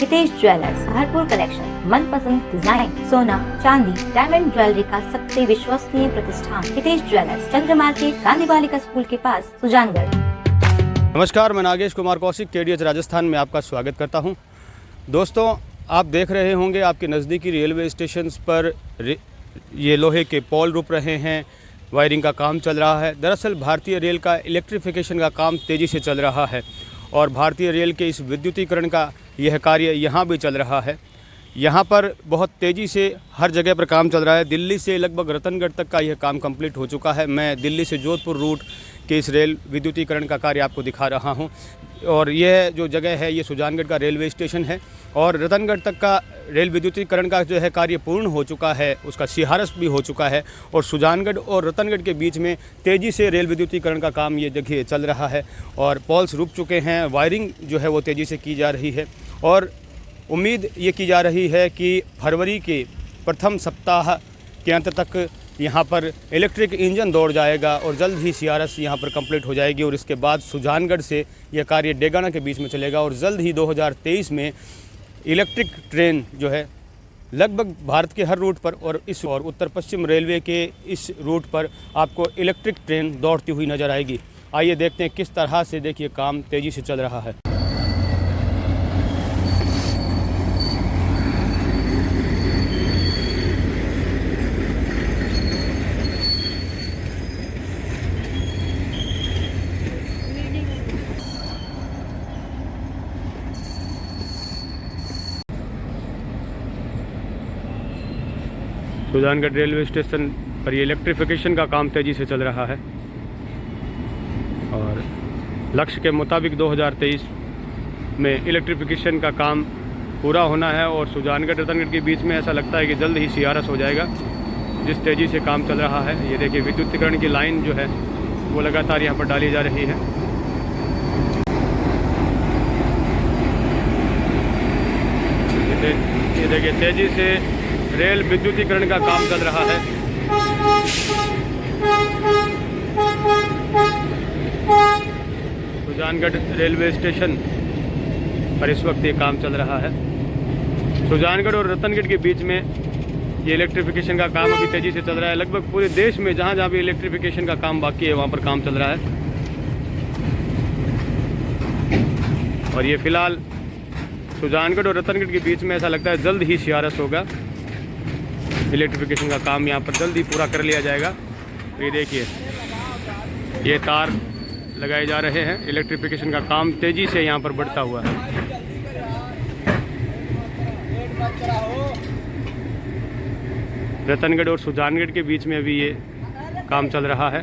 Hitesh jewellers, भरपूर collection, मनपसंद design, सोना, चांदी, डायमंड ज्वेलरी का सबसे विश्वसनीय प्रतिष्ठान हितेश ज्वेलर्स, चंद्र मार्केट, गांधी बालिका स्कूल के पास, सुजानगढ़। नमस्कार, मैं नागेश कुमार कौशिक KDH राजस्थान में आपका स्वागत करता हूं। दोस्तों, आप देख रहे होंगे आपके नज़दीकी रेलवे स्टेशन पर ये लोहे के पोल रुक रहे हैं, वायरिंग का काम चल रहा है। दरअसल भारतीय रेल का इलेक्ट्रिफिकेशन का काम तेज़ी से चल रहा है और भारतीय रेल के इस विद्युतीकरण का यह कार्य यहाँ भी चल रहा है। यहाँ पर बहुत तेज़ी से हर जगह पर काम चल रहा है। दिल्ली से लगभग रतनगढ़ तक का यह काम कंप्लीट हो चुका है। मैं दिल्ली से जोधपुर रूट के इस रेल विद्युतीकरण का कार्य आपको दिखा रहा हूँ और यह जो जगह है ये सुजानगढ़ का रेलवे स्टेशन है और रतनगढ़ तक का रेल विद्युतीकरण का जो है कार्य पूर्ण हो चुका है, उसका सिहारस भी हो चुका है और सुजानगढ़ और रतनगढ़ के बीच में तेज़ी से रेल विद्युतीकरण का काम ये देखिए चल रहा है और पोल्स रुक चुके हैं। वायरिंग जो है वो तेज़ी से की जा रही है और उम्मीद ये की जा रही है कि फरवरी के प्रथम सप्ताह के अंत तक यहाँ पर इलेक्ट्रिक इंजन दौड़ जाएगा और जल्द ही सिहारस यहाँ पर कंप्लीट हो जाएगी और इसके बाद सुजानगढ़ से यह कार्य डेगाना के बीच में चलेगा और जल्द ही 2023 में इलेक्ट्रिक ट्रेन जो है लगभग भारत के हर रूट पर और इस और उत्तर पश्चिम रेलवे के इस रूट पर आपको इलेक्ट्रिक ट्रेन दौड़ती हुई नज़र आएगी। आइए देखते हैं किस तरह से देखिए काम तेज़ी से चल रहा है। सुजानगढ़ रेलवे स्टेशन पर ये इलेक्ट्रिफिकेशन का काम तेज़ी से चल रहा है और लक्ष्य के मुताबिक 2023 में इलेक्ट्रिफिकेशन का काम पूरा होना है और सुजानगढ़ रतनगढ़ के बीच में ऐसा लगता है कि जल्द ही सिहारस हो जाएगा जिस तेज़ी से काम चल रहा है। ये देखिए विद्युतीकरण की लाइन जो है वो लगातार यहाँ पर डाली जा रही है। ये देखिए तेज़ी से रेल विद्युतीकरण का काम चल रहा है। सुजानगढ़ रेलवे स्टेशन पर इस वक्त ये काम चल रहा है। सुजानगढ़ और रतनगढ़ के बीच में ये इलेक्ट्रिफिकेशन का काम अभी तेज़ी से चल रहा है। लगभग पूरे देश में जहाँ जहाँ भी इलेक्ट्रिफिकेशन का काम बाकी है वहाँ पर काम चल रहा है और ये फ़िलहाल सुजानगढ़ और रतनगढ़ के बीच में ऐसा लगता है जल्द ही सिहारस होगा। इलेक्ट्रिफिकेशन का काम यहाँ पर जल्द ही पूरा कर लिया जाएगा। ये देखिए ये तार लगाए जा रहे हैं। इलेक्ट्रिफिकेशन का काम तेज़ी से यहाँ पर बढ़ता हुआ है। रतनगढ़ और सुजानगढ़ के बीच में अभी ये काम चल रहा है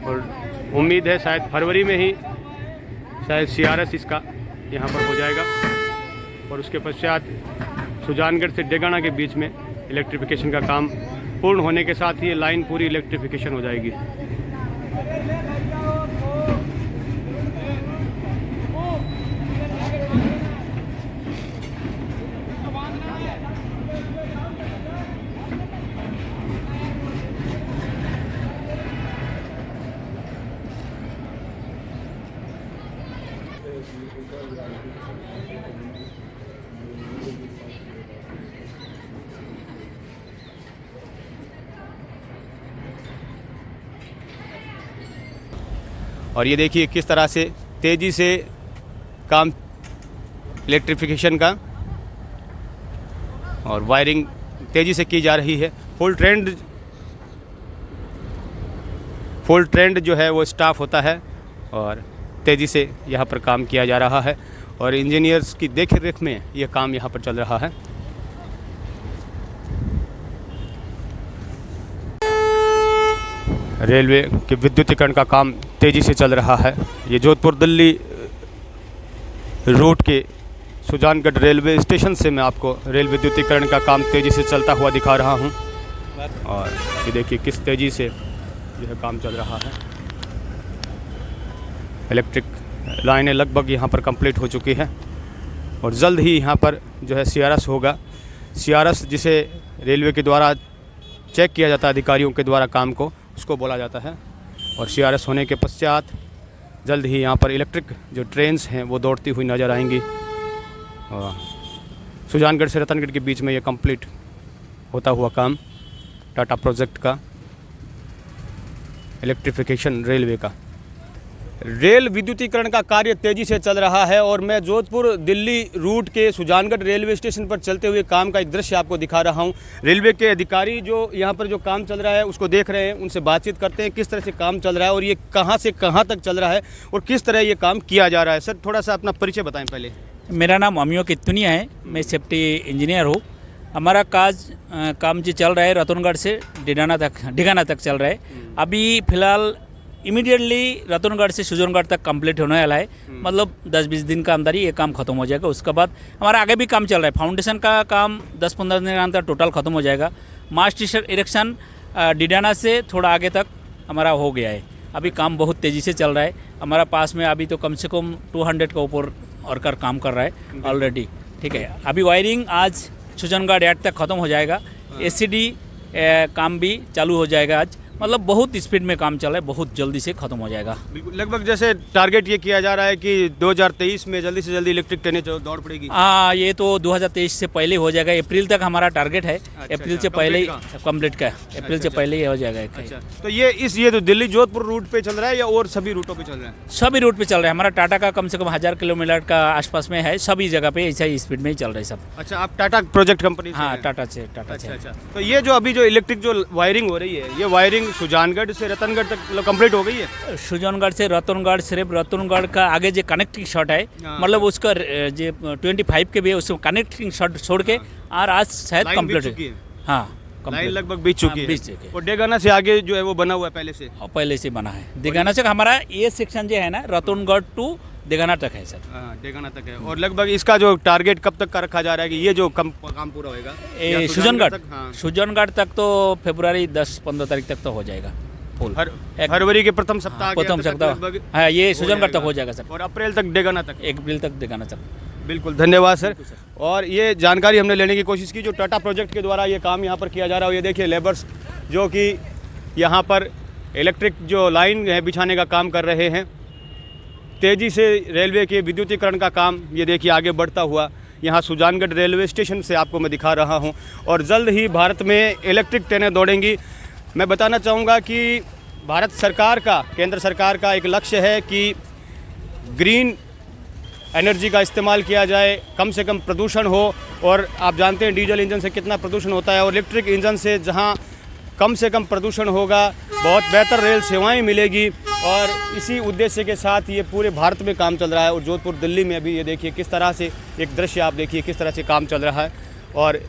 और उम्मीद है शायद फरवरी में ही शायद सिहारस इसका यहाँ पर हो जाएगा और उसके पश्चात सुजानगढ़ से डेगाना के बीच में इलेक्ट्रिफिकेशन का काम पूर्ण होने के साथ ही ये लाइन पूरी इलेक्ट्रिफिकेशन हो जाएगी। और ये देखिए किस तरह से तेज़ी से काम इलेक्ट्रिफिकेशन का और वायरिंग तेज़ी से की जा रही है। फुल ट्रेंड जो है वो स्टाफ होता है और तेज़ी से यहाँ पर काम किया जा रहा है और इंजीनियर्स की देख रेख में ये काम यहाँ पर चल रहा है। रेलवे के विद्युतीकरण का काम तेज़ी से चल रहा है। ये जोधपुर दिल्ली रूट के सुजानगढ़ रेलवे स्टेशन से मैं आपको रेल विद्युतीकरण का काम तेज़ी से चलता हुआ दिखा रहा हूँ और ये देखिए किस तेज़ी से यह काम चल रहा है। इलेक्ट्रिक लाइनें लगभग यहाँ पर कंप्लीट हो चुकी है और जल्द ही यहाँ पर जो है सिहारस होगा। सिहारस जिसे रेलवे के द्वारा चेक किया जाता है अधिकारियों के द्वारा काम को, उसको बोला जाता है और सिहारस होने के पश्चात जल्द ही यहाँ पर इलेक्ट्रिक जो ट्रेन्स हैं वो दौड़ती हुई नज़र आएंगी। सुजानगढ़ से रतनगढ़ के बीच में ये कंप्लीट होता हुआ काम टाटा प्रोजेक्ट का, इलेक्ट्रिफिकेशन रेलवे का। रेल विद्युतीकरण का कार्य तेज़ी से चल रहा है और मैं जोधपुर दिल्ली रूट के सुजानगढ़ रेलवे स्टेशन पर चलते हुए काम का एक दृश्य आपको दिखा रहा हूं। रेलवे के अधिकारी जो यहाँ पर जो काम चल रहा है उसको देख रहे हैं, उनसे बातचीत करते हैं किस तरह से काम चल रहा है और ये कहाँ से कहाँ तक चल रहा है और किस तरह ये काम किया जा रहा है। सर थोड़ा सा अपना परिचय बताएं पहले। मेरा नाम अमियो कित्तुनिया है, मैं सेफ्टी इंजीनियर हूँ। हमारा काम जो चल रहा है रतनगढ़ से डिगाना तक चल रहा है। अभी फ़िलहाल इमीडिएटली रतनगढ़ से सुजानगढ़ तक कंप्लीट होने वाला है, मतलब 10-20 दिन का अंदर ही ये काम खत्म हो जाएगा। उसके बाद हमारा आगे भी काम चल रहा है, फाउंडेशन का काम 10-15 दिन के अंदर टोटल खत्म हो जाएगा। मास्ट इरेक्शन डिडाना से थोड़ा आगे तक हमारा हो गया है। अभी काम बहुत तेज़ी से चल रहा है। हमारा पास में अभी तो कम से कम 200 का ऊपर वर्कर काम कर रहा है ऑलरेडी, ठीक है। अभी वायरिंग आज सुजानगढ़ यार्ड तक ख़त्म हो जाएगा। एसीडी काम भी चालू हो जाएगा आज, मतलब बहुत स्पीड में काम चल रहा है, बहुत जल्दी से ख़त्म हो जाएगा। लगभग जैसे टारगेट ये किया जा रहा है कि 2023 में जल्दी से जल्दी इलेक्ट्रिक ट्रेनें दौड़ पड़ेगी। हाँ, ये तो 2023 से पहले हो जाएगा। अप्रैल तक हमारा टारगेट है। अप्रैल से पहले ही कंप्लीट का, अप्रैल से पहले ही हो जाएगा। अच्छा, तो ये तो दिल्ली जोधपुर रूट पे चल रहा है या और सभी रूटों पे चल रहा है? सभी रूट पे चल रहा है। हमारा टाटा का कम से कम 1000 किलोमीटर का आसपास में है, सभी जगह पे ऐसा ही स्पीड में ही चल रहा है सब। अच्छा, आप टाटा प्रोजेक्ट कंपनी से? हाँ, टाटा से। अच्छा, तो ये जो अभी जो इलेक्ट्रिक जो वायरिंग हो रही है, ये वायरिंग सुजानगढ़ से रतनगढ़ तक मतलब कंप्लीट हो गई है? सुजानगढ़ से रतनगढ़, सिर्फ रतनगढ़ का आगे जो कनेक्टिंग शॉट है, मतलब उसका जो 25 के भी है, उसको कनेक्टिंग शॉट छोड़ के और आज शायद कंप्लीट है। हाँ, लाइन लगभग बीत चुकी है। और डेगाना से आगे जो है वो बना हुआ है पहले से बना है। डेगाना से हमारा ये सेक्शन जो है ना, रतनगढ़ टू डेगाना तक है सर। डेगाना तक है। और लगभग इसका जो टारगेट कब तक का रखा जा रहा है कि ये जो काम पूरा होगा? सुजानगढ़ तक तो फरवरी 10-15 तारीख तक तो हो जाएगा फुल। फरवरी के प्रथम सप्ताह। हाँ, ये सुजानगढ़ तक हो जाएगा सर। और अप्रैल तक डेगाना तक? 1 अप्रैल तक डेगाना तक। बिल्कुल, धन्यवाद सर। और ये जानकारी हमने लेने की कोशिश की जो टाटा प्रोजेक्ट के द्वारा ये काम यहाँ पर किया जा रहा है। ये देखिए लेबर्स जो कि यहाँ पर इलेक्ट्रिक जो लाइन है बिछाने का काम कर रहे हैं। तेज़ी से रेलवे के विद्युतीकरण का काम ये देखिए आगे बढ़ता हुआ यहाँ सुजानगढ़ रेलवे स्टेशन से आपको मैं दिखा रहा हूँ। और जल्द ही भारत में इलेक्ट्रिक ट्रेनें दौड़ेंगी। मैं बताना चाहूँगा कि भारत सरकार का, केंद्र सरकार का एक लक्ष्य है कि ग्रीन एनर्जी का इस्तेमाल किया जाए, कम से कम प्रदूषण हो। और आप जानते हैं डीजल इंजन से कितना प्रदूषण होता है और इलेक्ट्रिक इंजन से जहां कम से कम प्रदूषण होगा, बहुत बेहतर रेल सेवाएं मिलेगी। और इसी उद्देश्य के साथ ये पूरे भारत में काम चल रहा है। और जोधपुर दिल्ली में भी ये देखिए किस तरह से एक दृश्य आप देखिए किस तरह से काम चल रहा है। और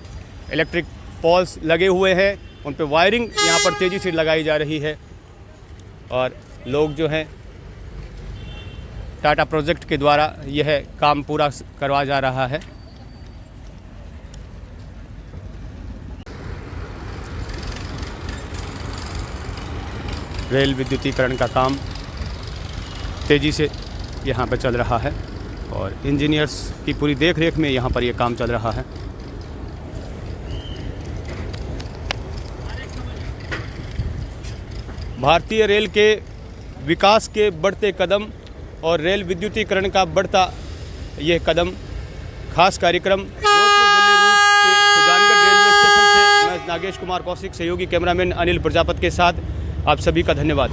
इलेक्ट्रिक पोल्स लगे हुए हैं, उन पर वायरिंग यहाँ पर तेज़ी से लगाई जा रही है। और लोग जो हैं टाटा प्रोजेक्ट के द्वारा यह काम पूरा करवा जा रहा है। रेल विद्युतीकरण का काम तेज़ी से यहाँ पर चल रहा है और इंजीनियर्स की पूरी देखरेख में यहाँ पर यह काम चल रहा है। भारतीय रेल के विकास के बढ़ते कदम और रेल विद्युतीकरण का बढ़ता यह कदम, खास कार्यक्रम जोधपुर दिल्ली रूट के सुजानगढ़ रेलवे स्टेशन से मैं नागेश कुमार कौशिक, सहयोगी कैमरामैन अनिल प्रजापति के साथ आप सभी का धन्यवाद।